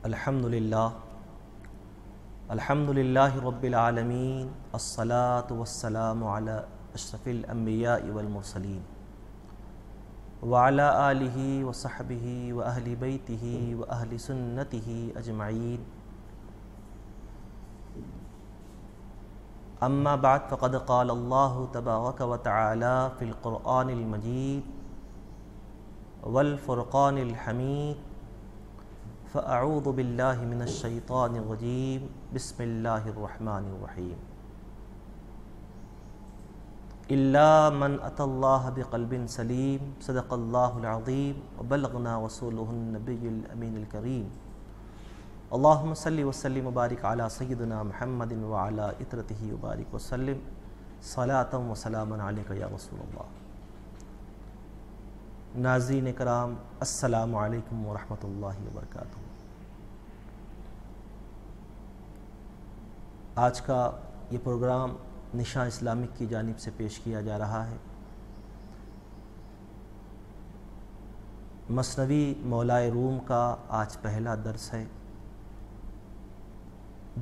الحمدللہ رب العالمین الصلاة والسلام علی اشرف الانبیاء والمرسلین وعلی آلہ وصحبہ واہل بیتہ واہل سنتہ اجمعین اما بعد فقد قال اللہ تبارک وتعالی فی القرآن المجید والفرقان الحمید فاعوذ باللہ من الشیطان الرجیم بسم اللہ الرحمن الرحیم الا من اتی اللہ بقلب سلیم صدق اللہ العظیم وبلغنا رسولہ النبی الامین الکریم اللہم صلی وسلم وبارک علی سیدنا محمد وعلی اطرتہ وبارک وسلم صلاۃ و سلاما علیک یا رسول اللہ۔ ناظرین کرام، السلام علیکم ورحمۃ اللہ وبرکاتہ۔ آج کا یہ پروگرام نشاں اسلامک کی جانب سے پیش کیا جا رہا ہے۔ مثنوی مولائے روم کا آج پہلا درس ہے۔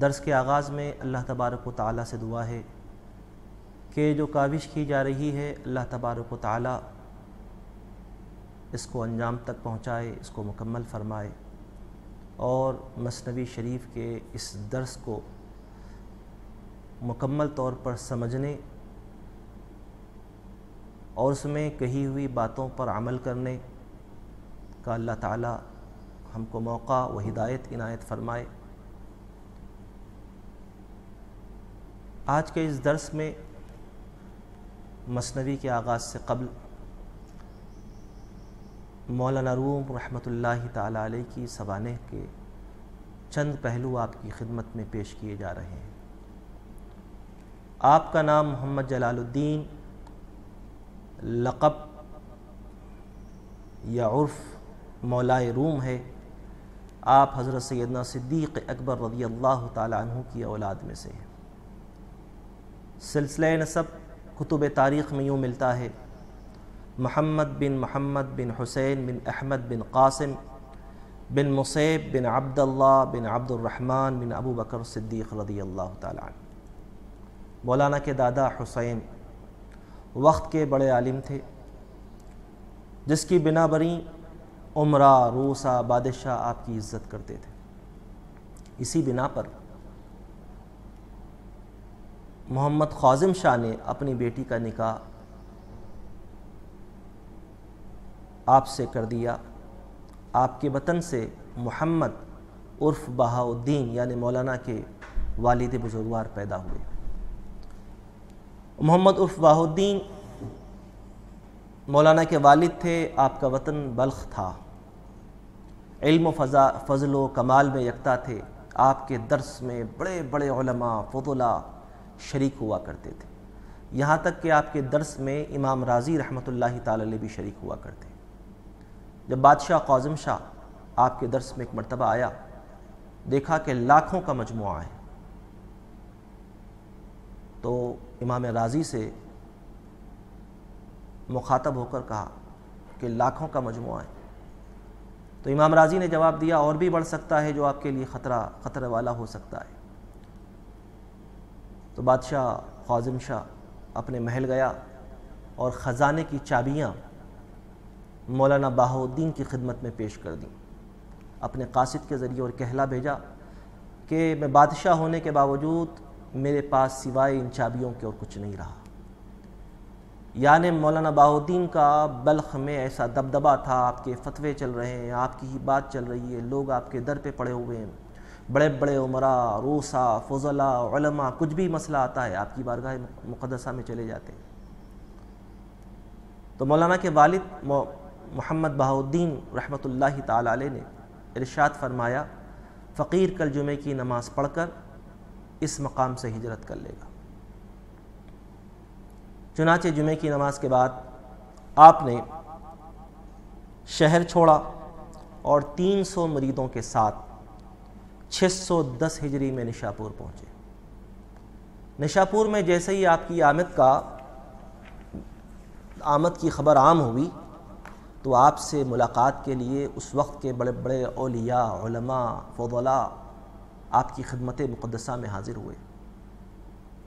درس کے آغاز میں اللہ تبارک و تعالیٰ سے دعا ہے کہ جو کاوش کی جا رہی ہے اللہ تبارک و تعالیٰ اس کو انجام تک پہنچائے، اس کو مکمل فرمائے اور مثنوی شریف کے اس درس کو مکمل طور پر سمجھنے اور اس میں کہی ہوئی باتوں پر عمل کرنے کا اللہ تعالیٰ ہم کو موقع و ہدایت عنایت فرمائے۔ آج کے اس درس میں مثنوی کے آغاز سے قبل مولانا روم رحمۃ اللہ تعالی علیہ کی سوانح کے چند پہلو آپ کی خدمت میں پیش کیے جا رہے ہیں۔ آپ کا نام محمد جلال الدین، لقب یا عرف مولائے روم ہے۔ آپ حضرت سیدنا صدیق اکبر رضی اللہ تعالی عنہ کی اولاد میں سے ہیں۔ سلسلہ نسب کتب تاریخ میں یوں ملتا ہے: محمد بن حسین بن احمد بن قاسم بن مصیب بن عبد اللہ بن عبد الرحمن بن ابو بکر صدیق رضی اللہ تعالی عنہ۔ مولانا کے دادا حسین وقت کے بڑے عالم تھے، جس کی بنا بری عمرہ، روسا، بادشاہ آپ کی عزت کرتے تھے۔ اسی بنا پر محمد خازم شاہ نے اپنی بیٹی کا نکاح آپ سے کر دیا۔ آپ کے وطن سے محمد عرف بہاؤالدین یعنی مولانا کے والد بزرگوار پیدا ہوئے۔ محمد عرف بہاؤالدین مولانا کے والد تھے۔ آپ کا وطن بلخ تھا۔ علم و فضل و کمال میں یکتا تھے۔ آپ کے درس میں بڑے بڑے علماء فضلاء شریک ہوا کرتے تھے، یہاں تک کہ آپ کے درس میں امام رازی رحمۃ اللہ تعالی علیہ بھی شریک ہوا کرتے۔ جب بادشاہ خازم شاہ آپ کے درس میں ایک مرتبہ آیا، دیکھا کہ لاکھوں کا مجموعہ ہے، تو امام رازی سے مخاطب ہو کر کہا کہ لاکھوں کا مجموعہ ہے۔ تو امام رازی نے جواب دیا، اور بھی بڑھ سکتا ہے، جو آپ کے لیے خطرہ والا ہو سکتا ہے۔ تو بادشاہ خازم شاہ اپنے محل گیا اور خزانے کی چابیاں مولانا بہاؤالدین کی خدمت میں پیش کر دیں، اپنے قاصد کے ذریعے، اور کہلا بھیجا کہ میں بادشاہ ہونے کے باوجود میرے پاس سوائے ان چابیوں کے اور کچھ نہیں رہا۔ یعنی مولانا بہاؤالدین کا بلخ میں ایسا دبدبا تھا، آپ کے فتوے چل رہے ہیں، آپ کی ہی بات چل رہی ہے، لوگ آپ کے در پہ پڑے ہوئے ہیں، بڑے بڑے عمراء، روسا، فضلاء، علماء، کچھ بھی مسئلہ آتا ہے آپ کی بارگاہ مقدسہ میں چلے جاتے ہیں۔ تو مولانا کے والد محمد بہاؤالدین رحمۃ اللہ تعالی علیہ نے ارشاد فرمایا، فقیر کل جمعے کی نماز پڑھ کر اس مقام سے ہجرت کر لے گا۔ چنانچہ جمعے کی نماز کے بعد آپ نے شہر چھوڑا اور 300 مریدوں کے ساتھ 610 ہجری میں نشاپور پہنچے۔ نشاپور میں جیسے ہی آپ کی آمد کی خبر عام ہوئی، تو آپ سے ملاقات کے لیے اس وقت کے بڑے بڑے اولیاء، علماء، فضلاء آپ کی خدمت مقدسہ میں حاضر ہوئے۔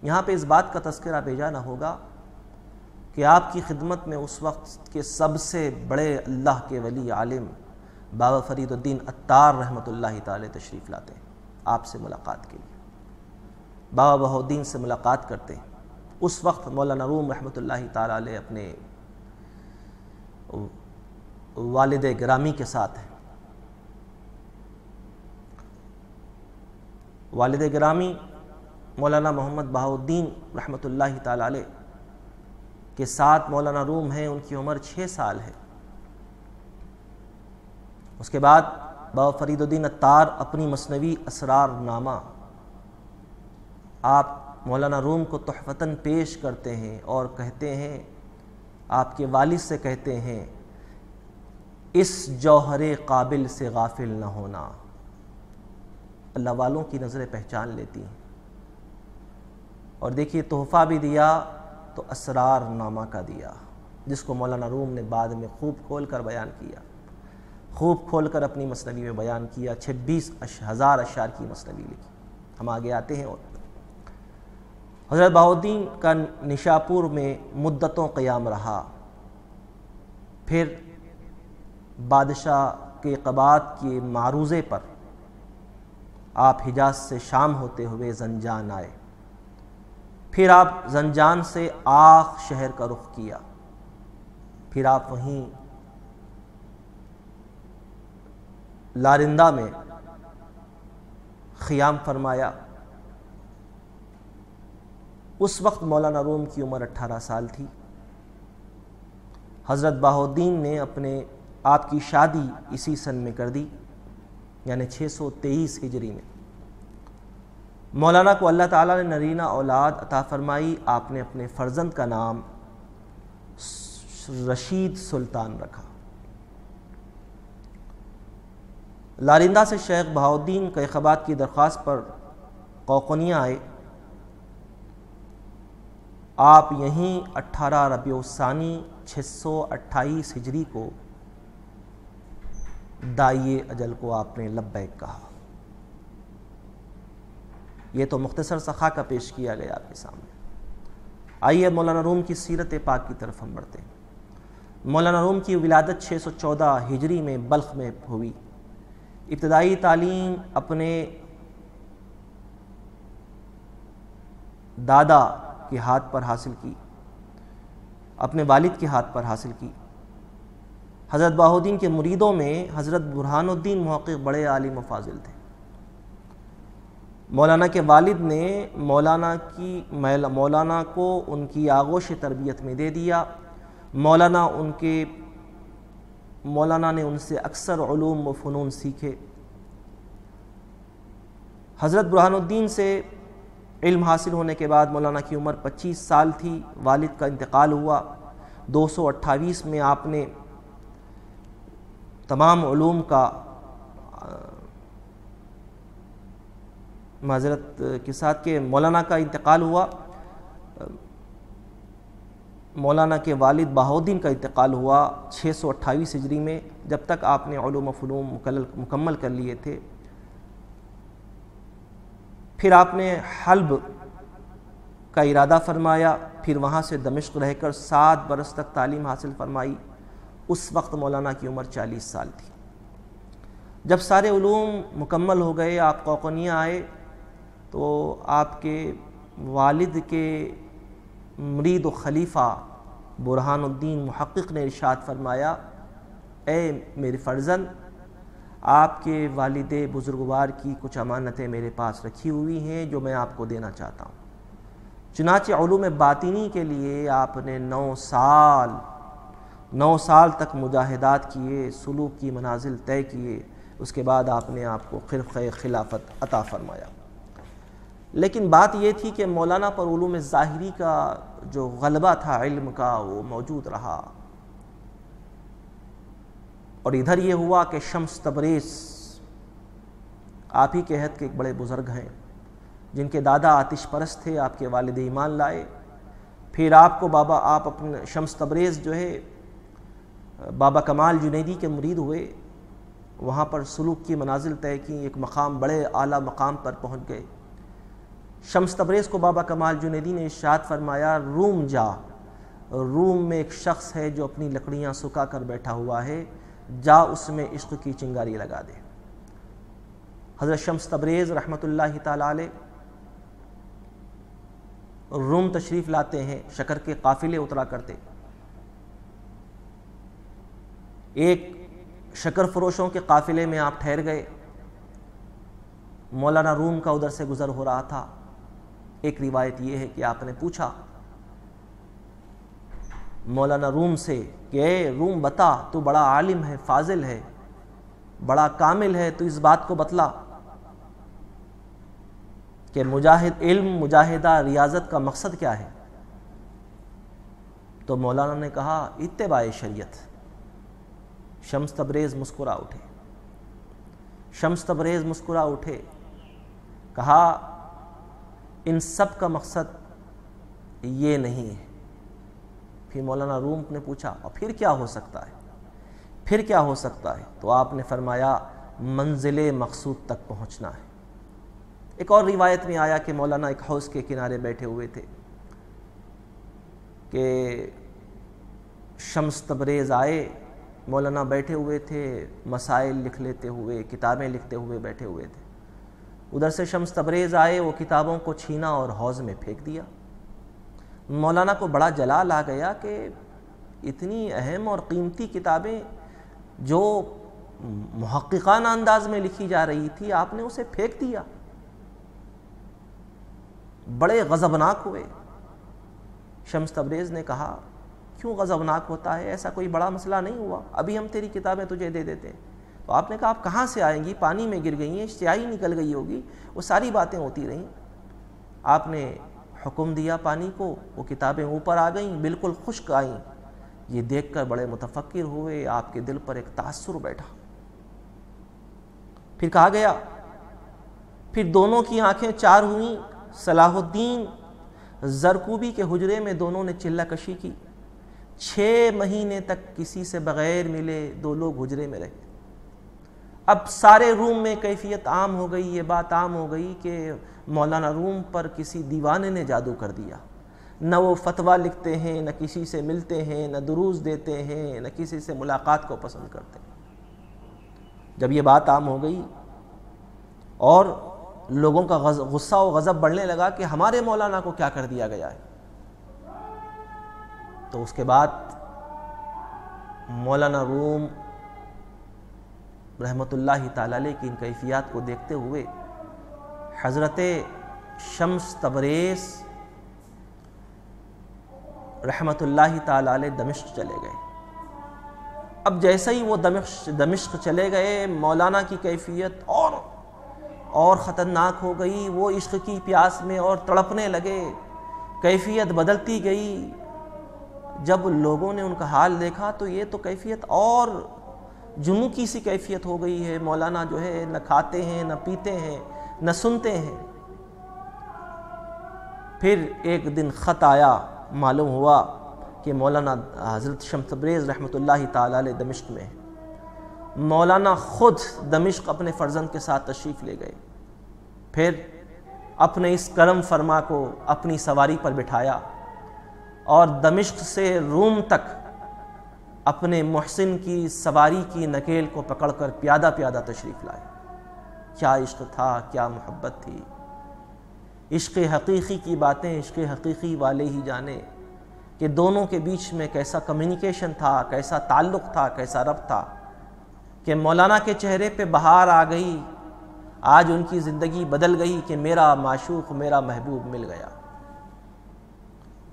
یہاں پہ اس بات کا تذکرہ بھیجا نہ ہوگا کہ آپ کی خدمت میں اس وقت کے سب سے بڑے اللہ کے ولی عالم بابا فرید الدین عطار رحمۃ اللہ تعالی تشریف لاتے ہیں آپ سے ملاقات کے لیے، بابا بہاء الدین سے ملاقات کرتے ہیں۔ اس وقت مولانا روم رحمۃ اللہ تعالی علیہ اپنے والد گرامی کے ساتھ ہیں۔ والد گرامی مولانا محمد بہاء الدین رحمۃ اللہ تعالی علیہ کے ساتھ مولانا روم ہیں، ان کی عمر 6 سال ہے۔ اس کے بعد بابا فرید الدین عطار اپنی مثنوی اسرار نامہ آپ مولانا روم کو تحفتاً پیش کرتے ہیں اور کہتے ہیں، آپ کے والد سے کہتے ہیں، اس جوہر قابل سے غافل نہ ہونا۔ اللہ والوں کی نظریں پہچان لیتی ہیں۔ اور دیکھیے تحفہ بھی دیا تو اسرار نامہ کا دیا، جس کو مولانا روم نے بعد میں خوب کھول کر بیان کیا، خوب کھول کر اپنی مثنوی میں بیان کیا۔ 26,000 اشعار کی مثنوی لکھی۔ ہم آگے آتے ہیں۔ اور حضرت بہاء الدین کا نشاپور میں مدتوں قیام رہا، پھر بادشاہ کے قبات کے معروضے پر آپ حجاز سے شام ہوتے ہوئے زنجان آئے، پھر آپ زنجان سے آخ شہر کا رخ کیا، پھر آپ وہیں لارندہ میں خیام فرمایا۔ اس وقت مولانا روم کی عمر 18 سال تھی۔ حضرت بہاء الدین نے آپ کی شادی اسی سن میں کر دی، یعنی 623 ہجری میں۔ مولانا کو اللہ تعالیٰ نے نرینہ اولاد عطا فرمائی۔ آپ نے اپنے فرزند کا نام رشید سلطان رکھا۔ لارندہ سے شیخ بہاء الدین کیقباد کی درخواست پر قوقنیہ آئے۔ آپ یہیں 18 ربیع الثانی 628 ہجری کو داعی اجل کو آپ نے لبیک کہا۔ یہ تو مختصر سا خاکہ پیش کیا گیا آپ کے سامنے۔ آئیے مولانا روم کی سیرت پاک کی طرف ہم بڑھتے ہیں۔ مولانا روم کی ولادت 614 ہجری میں بلخ میں ہوئی۔ ابتدائی تعلیم اپنے دادا کے ہاتھ پر حاصل کی، اپنے والد کے ہاتھ پر حاصل کی۔ حضرت بہاء الدین کے مریدوں میں حضرت برہان الدین محقق بڑے عالم و فاضل تھے۔ مولانا کے والد نے مولانا کو ان کی آغوش تربیت میں دے دیا۔ مولانا نے ان سے اکثر علوم و فنون سیکھے۔ حضرت برہان الدین سے علم حاصل ہونے کے بعد مولانا کی عمر 25 سال تھی، والد کا انتقال ہوا۔ 228 میں آپ نے تمام علوم کا معذرت کے ساتھ کہ مولانا کا انتقال ہوا، مولانا کے والد بہاء الدین کا انتقال ہوا 628 ہجری میں۔ جب تک آپ نے علوم و فنون مکمل کر لیے تھے، پھر آپ نے حلب کا ارادہ فرمایا، پھر وہاں سے دمشق رہ کر 7 برس تک تعلیم حاصل فرمائی۔ اس وقت مولانا کی عمر 40 سال تھی۔ جب سارے علوم مکمل ہو گئے، آپ قوقنیہ آئے تو آپ کے والد کے مرید و خلیفہ برہان الدین محقق نے ارشاد فرمایا، اے میرے فرزند، آپ کے والد بزرگوار کی کچھ امانتیں میرے پاس رکھی ہوئی ہیں جو میں آپ کو دینا چاہتا ہوں۔ چنانچہ علوم باطنی کے لیے آپ نے 9 سال تک مجاہدات کیے، سلوک کی منازل طے کیے۔ اس کے بعد آپ نے آپ کو خرقہ خلافت عطا فرمایا۔ لیکن بات یہ تھی کہ مولانا پر علوم ظاہری کا جو غلبہ تھا علم کا، وہ موجود رہا۔ اور ادھر یہ ہوا کہ شمس تبریز آپ ہی کے عہد کے ایک بڑے بزرگ ہیں، جن کے دادا آتش پرست تھے، آپ کے والد ایمان لائے۔ پھر آپ اپنے شمس تبریز جو ہے بابا کمال جنیدی کے مرید ہوئے، وہاں پر سلوک کی منازل طے کی، ایک مقام بڑے اعلیٰ مقام پر پہنچ گئے۔ شمس تبریز کو بابا کمال جنیدی نے ارشاد فرمایا، روم جا، روم میں ایک شخص ہے جو اپنی لکڑیاں سکھا کر بیٹھا ہوا ہے، جا اس میں عشق کی چنگاری لگا دے۔ حضرت شمس تبریز رحمۃ اللہ تعالی علیہ روم تشریف لاتے ہیں، شکر کے قافلے اترا کرتے۔ ایک شکر فروشوں کے قافلے میں آپ ٹھہر گئے، مولانا روم کا ادھر سے گزر ہو رہا تھا۔ ایک روایت یہ ہے کہ آپ نے پوچھا مولانا روم سے کہ اے روم بتا، تو بڑا عالم ہے، فاضل ہے، بڑا کامل ہے، تو اس بات کو بتلا کہ مجاہد علم، مجاہدہ ریاضت کا مقصد کیا ہے؟ تو مولانا نے کہا اتباع شریعت۔ شمس تبریز مسکرا اٹھے، شمس تبریز مسکرا اٹھے، کہا ان سب کا مقصد یہ نہیں ہے۔ پھر مولانا روم نے پوچھا اور پھر کیا ہو سکتا ہے؟ پھر کیا ہو سکتا ہے؟ تو آپ نے فرمایا منزل مقصود تک پہنچنا ہے۔ ایک اور روایت میں آیا کہ مولانا ایک حوض کے کنارے بیٹھے ہوئے تھے کہ شمس تبریز آئے، مولانا بیٹھے ہوئے تھے، مسائل لکھ لیتے ہوئے، کتابیں لکھتے ہوئے بیٹھے ہوئے تھے۔ ادھر سے شمس تبریز آئے، وہ کتابوں کو چھینا اور حوض میں پھینک دیا۔ مولانا کو بڑا جلال آ گیا کہ اتنی اہم اور قیمتی کتابیں جو محققانہ انداز میں لکھی جا رہی تھی، آپ نے اسے پھینک دیا۔ بڑے غضبناک ہوئے۔ شمس تبریز نے کہا کیوں غضبناک ہوتا ہے؟ ایسا کوئی بڑا مسئلہ نہیں ہوا، ابھی ہم تیری کتابیں تجھے دے دیتے ہیں۔ تو آپ نے کہا آپ کہاں سے آئیں گی؟ پانی میں گر گئی ہیں، سیاہی نکل گئی ہوگی، وہ ساری باتیں ہوتی رہیں۔ آپ نے حکم دیا پانی کو، وہ کتابیں اوپر آ گئیں، بالکل خشک آئیں۔ یہ دیکھ کر بڑے متفکر ہوئے، آپ کے دل پر ایک تاثر بیٹھا۔ پھر کہا گیا، پھر دونوں کی آنکھیں چار ہوئیں۔ صلاح الدین زرکوبی کے حجرے میں دونوں نے چلہ کشی کی۔ 6 مہینے تک کسی سے بغیر ملے دو لوگ حجرے میں رہے۔ اب سارے روم میں کیفیت عام ہو گئی، یہ بات عام ہو گئی کہ مولانا روم پر کسی دیوانے نے جادو کر دیا۔ نہ وہ فتویٰ لکھتے ہیں، نہ کسی سے ملتے ہیں، نہ دروس دیتے ہیں، نہ کسی سے ملاقات کو پسند کرتے ہیں۔ جب یہ بات عام ہو گئی اور لوگوں کا غصہ و غضب بڑھنے لگا کہ ہمارے مولانا کو کیا کر دیا گیا ہے، تو اس کے بعد مولانا روم رحمۃ اللہ تعالی علیہ کی ان کیفیات کو دیکھتے ہوئے حضرت شمس تبریز رحمۃ اللہ تعالی علیہ دمشق چلے گئے۔ اب جیسے ہی وہ دمشق چلے گئے، مولانا کی کیفیت اور خطرناک ہو گئی۔ وہ عشق کی پیاس میں اور تڑپنے لگے، کیفیت بدلتی گئی۔ جب لوگوں نے ان کا حال دیکھا تو یہ تو کیفیت اور جنوں کی سی کیفیت ہو گئی ہے۔ مولانا جو ہے نہ کھاتے ہیں، نہ پیتے ہیں، نہ سنتے ہیں۔ پھر ایک دن خط آیا، معلوم ہوا کہ مولانا حضرت شمس تبریز رحمۃ اللہ تعالی علیہ دمشق میں ہے۔ مولانا خود دمشق اپنے فرزند کے ساتھ تشریف لے گئے۔ پھر اپنے اس کرم فرما کو اپنی سواری پر بٹھایا اور دمشق سے روم تک اپنے محسن کی سواری کی نکیل کو پکڑ کر پیادہ پیادہ تشریف لائے۔ کیا عشق تھا، کیا محبت تھی! عشق حقیقی کی باتیں عشق حقیقی والے ہی جانے کہ دونوں کے بیچ میں کیسا کمیونیکیشن تھا، کیسا تعلق تھا، کیسا ربط تھا کہ مولانا کے چہرے پہ بہار آ گئی۔ آج ان کی زندگی بدل گئی کہ میرا معشوق، میرا محبوب مل گیا۔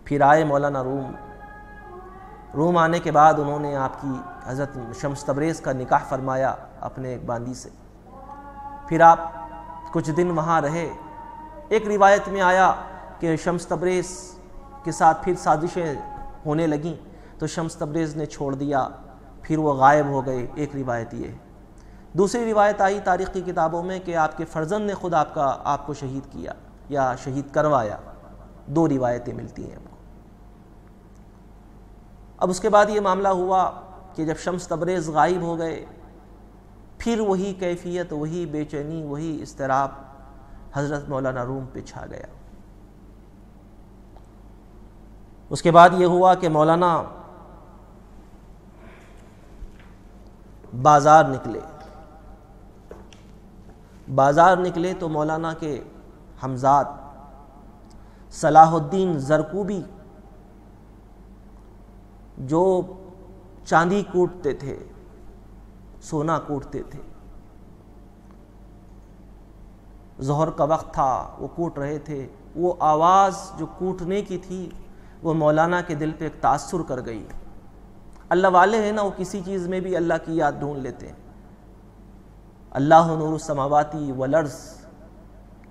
پھر آئے مولانا روم آنے کے بعد انہوں نے آپ کی حضرت شمس تبریز کا نکاح فرمایا اپنے ایک باندی سے۔ پھر آپ کچھ دن وہاں رہے۔ ایک روایت میں آیا کہ شمس تبریز کے ساتھ پھر سازشیں ہونے لگیں تو شمس تبریز نے چھوڑ دیا، پھر وہ غائب ہو گئے۔ ایک روایت یہ ہے۔ دوسری روایت آئی تاریخ کی کتابوں میں کہ آپ کے فرزند نے خود آپ کو شہید کیا یا شہید کروایا۔ 2 روایتیں ملتی ہیں ہم کو۔ اب اس کے بعد یہ معاملہ ہوا کہ جب شمس تبریز غائب ہو گئے پھر وہی کیفیت، وہی بے چینی، وہی اضطراب حضرت مولانا روم پہ چھا گیا۔ اس کے بعد یہ ہوا کہ مولانا بازار نکلے تو مولانا کے ہمزاد صلاح الدین زرکوبی جو چاندی کوٹتے تھے، سونا کوٹتے تھے، ظہر کا وقت تھا، وہ کوٹ رہے تھے، وہ آواز جو کوٹنے کی تھی وہ مولانا کے دل پہ ایک تاثر کر گئی۔ اللہ والے ہیں نا، وہ کسی چیز میں بھی اللہ کی یاد ڈھونڈ لیتے ہیں۔ اللہ نور السماواتی والارض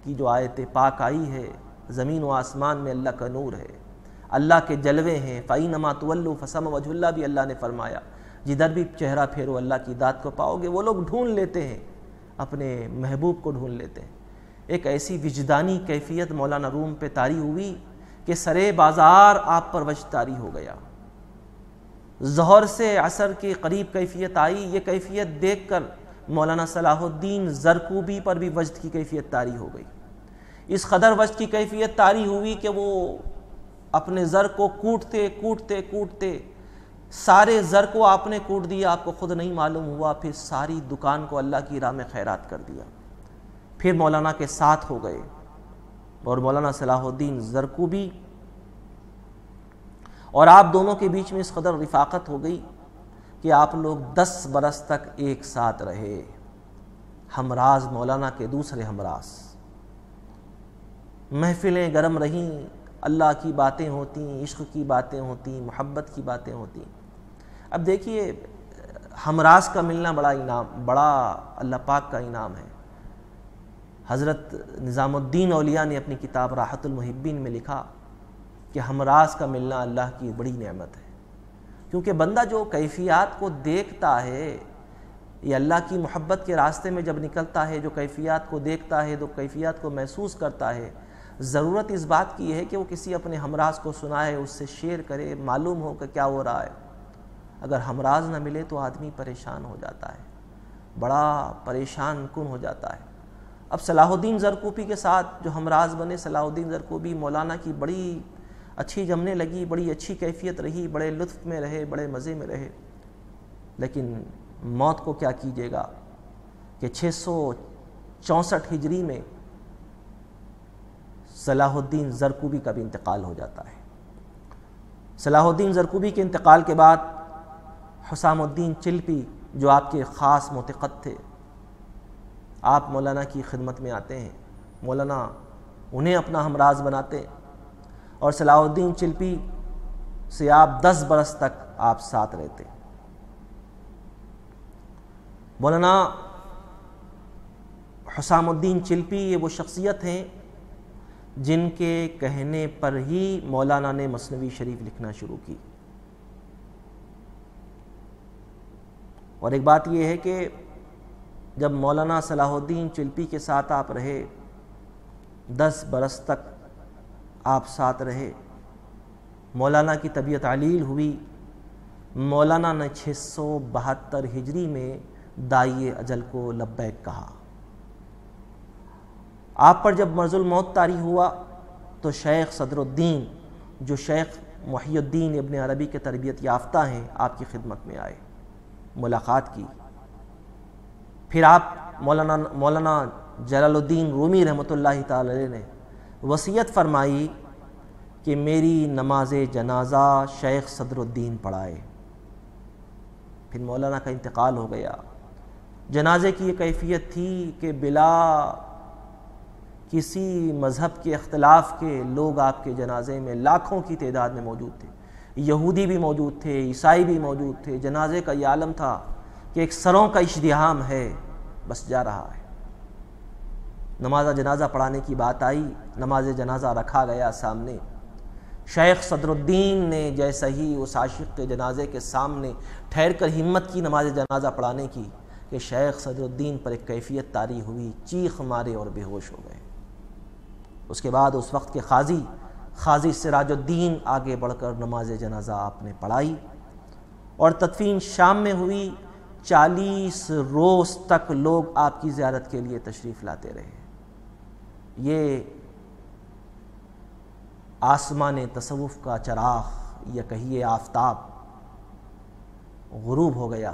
کی جو آیت پاک آئی ہے، زمین و آسمان میں اللہ کا نور ہے، اللہ کے جلوے ہیں، فَإِنَّمَا تُوَلُّوا فَثَمَّ وَجْهُ اللَّهِ بھی اللہ نے فرمایا، جدھر بھی چہرہ پھیرو اللہ کی ذات کو پاؤ گے۔ وہ لوگ ڈھونڈ لیتے ہیں، اپنے محبوب کو ڈھونڈ لیتے ہیں۔ ایک ایسی وجدانی کیفیت مولانا روم پہ طاری ہوئی کہ سرے بازار آپ پر وجد طاری ہو گیا۔ ظہر سے عصر کے قریب کیفیت آئی، یہ کیفیت دیکھ کر مولانا صلاح الدین زرکوبی پر بھی وجد کی کیفیت طاری ہو گئی۔ اس قدر وجد کی کیفیت طاری ہوئی کہ وہ اپنے زر کو کوٹتے سارے زر کو آپ نے کوٹ دیا، آپ کو خود نہیں معلوم ہوا، پھر ساری دکان کو اللہ کی راہ میں خیرات کر دیا۔ پھر مولانا کے ساتھ ہو گئے اور مولانا صلاح الدین زرکوبی اور آپ دونوں کے بیچ میں اس قدر رفاقت ہو گئی کہ آپ لوگ 10 برس تک ایک ساتھ رہے، ہمراز مولانا کے دوسرے ہمراز۔ محفلیں گرم رہیں، اللہ کی باتیں ہوتیں، عشق کی باتیں ہوتیں، محبت کی باتیں ہوتیں۔ اب دیکھیے ہمراز کا ملنا بڑا اللہ پاک کا انعام ہے۔ حضرت نظام الدین اولیاء نے اپنی کتاب راحت المحبین میں لکھا کہ ہمراز کا ملنا اللہ کی بڑی نعمت ہے، کیونکہ بندہ جو کیفیات کو دیکھتا ہے، یہ اللہ کی محبت کے راستے میں جب نکلتا ہے، جو کیفیات کو دیکھتا ہے، جو کیفیات کو محسوس کرتا ہے، ضرورت اس بات کی ہے کہ وہ کسی اپنے ہمراز کو سنائے، اس سے شیئر کرے، معلوم ہو کہ کیا ہو رہا ہے۔ اگر ہمراز نہ ملے تو آدمی پریشان ہو جاتا ہے، بڑا پریشان کن ہو جاتا ہے۔ اب صلاح الدین زرکوبی کے ساتھ جو ہمراز بنے، صلاح الدین زرکوبی مولانا کی بڑی اچھی جمنے لگی، بڑی اچھی کیفیت رہی، بڑے لطف میں رہے، بڑے مزے میں رہے۔ لیکن موت کو کیا کیجیے گا کہ 664 ہجری میں صلاح الدین زرکوبی کا بھی انتقال ہو جاتا ہے۔ صلاح الدین زرکوبی کے انتقال کے بعد حسام الدین چلپی جو آپ کے خاص معتقد تھے، آپ مولانا کی خدمت میں آتے ہیں، مولانا انہیں اپنا ہمراز بناتے اور صلاح الدین چلپی سے آپ 10 برس تک آپ ساتھ رہتے۔ مولانا حسام الدین چلپی یہ وہ شخصیت ہیں جن کے کہنے پر ہی مولانا نے مثنوی شریف لکھنا شروع کی۔ اور ایک بات یہ ہے کہ جب مولانا صلاح الدین چلپی کے ساتھ آپ رہے، 10 برس تک آپ ساتھ رہے، مولانا کی طبیعت علیل ہوئی، مولانا نے 672 ہجری میں داعی اجل کو لبیک کہا۔ آپ پر جب مرض الموت طاری ہوا تو شیخ صدر الدین جو شیخ محی الدین ابن عربی کے تربیت یافتہ ہیں، آپ کی خدمت میں آئے، ملاقات کی۔ پھر آپ مولانا جلال الدین رومی رحمۃ اللہ تعالی علیہ نے وصیت فرمائی کہ میری نماز جنازہ شیخ صدر الدین پڑھائے۔ پھر مولانا کا انتقال ہو گیا۔ جنازے کی یہ کیفیت تھی کہ بلا کسی مذہب کے اختلاف کے لوگ آپ کے جنازے میں لاکھوں کی تعداد میں موجود تھے، یہودی بھی موجود تھے، عیسائی بھی موجود تھے۔ جنازے کا یہ عالم تھا کہ ایک سروں کا ازدحام ہے، بس جا رہا ہے۔ نماز جنازہ پڑھانے کی بات آئی، نماز جنازہ رکھا گیا سامنے۔ شیخ صدر الدین نے جیسا ہی اس عاشق کے جنازے کے سامنے ٹھہر کر ہمت کی نماز جنازہ پڑھانے کی کہ شیخ صدر الدین پر ایک کیفیت طاری ہوئی، چیخ مارے اور بے ہوش ہو گئے۔ اس کے بعد اس وقت کے قاضی سراج الدین آگے بڑھ کر نماز جنازہ آپ نے پڑھائی اور تدفین شام میں ہوئی، 40 روز تک لوگ آپ کی زیارت کے لیے تشریف لاتے رہے۔ یہ آسمان تصوف کا چراغ یا کہیے آفتاب غروب ہو گیا،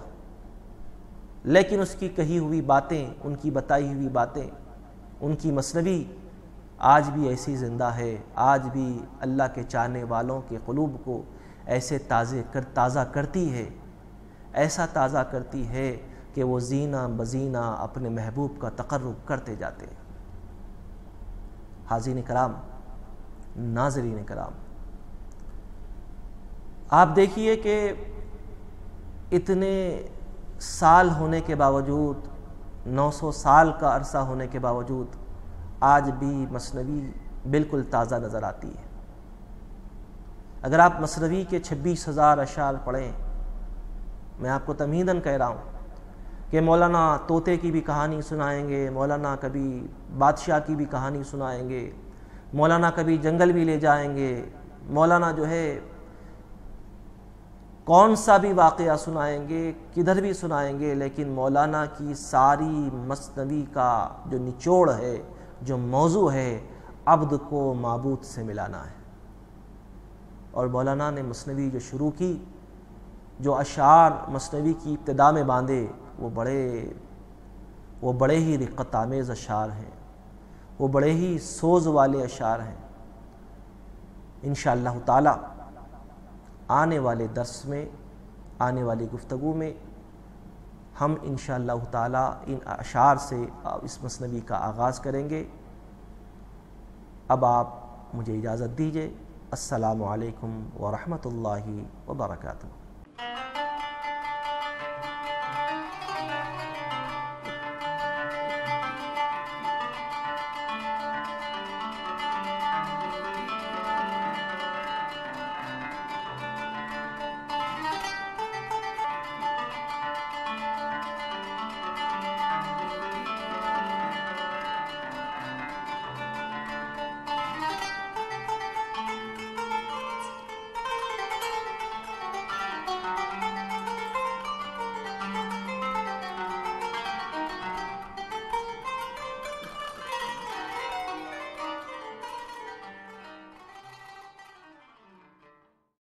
لیکن اس کی کہی ہوئی باتیں، ان کی بتائی ہوئی باتیں، ان کی مثنوی آج بھی ایسی زندہ ہے، آج بھی اللہ کے چاہنے والوں کے قلوب کو ایسے تازہ کرتی ہے، ایسا تازہ کرتی ہے کہ وہ زینہ بزینہ اپنے محبوب کا تقرب کرتے جاتے ہیں۔ حاضرین کرام، ناظرین کرام، آپ دیکھیے کہ اتنے سال ہونے کے باوجود، 900 سال کا عرصہ ہونے کے باوجود آج بھی مثنوی بالکل تازہ نظر آتی ہے۔ اگر آپ مثنوی کے 26,000 اشعار پڑھیں، میں آپ کو تمہیداً کہہ رہا ہوں کہ مولانا طوطے کی بھی کہانی سنائیں گے، مولانا کبھی بادشاہ کی بھی کہانی سنائیں گے، مولانا کبھی جنگل بھی لے جائیں گے، مولانا جو ہے کون سا بھی واقعہ سنائیں گے، کدھر بھی سنائیں گے، لیکن مولانا کی ساری مثنوی کا جو نچوڑ ہے، جو موضوع ہے، عبد کو معبود سے ملانا ہے۔ اور مولانا نے مثنوی جو شروع کی، جو اشعار مثنوی کی ابتدا میں باندھے، وہ بڑے ہی رقت آمیز اشعار ہیں، وہ بڑے ہی سوز والے اشعار ہیں۔ انشاءاللہ تعالی آنے والے درس میں، آنے والی گفتگو میں ہم انشاءاللہ تعالی ان اشعار سے اس مثنوی کا آغاز کریں گے۔ اب آپ مجھے اجازت دیجیے۔ السلام علیکم ورحمۃ اللہ وبرکاتہ۔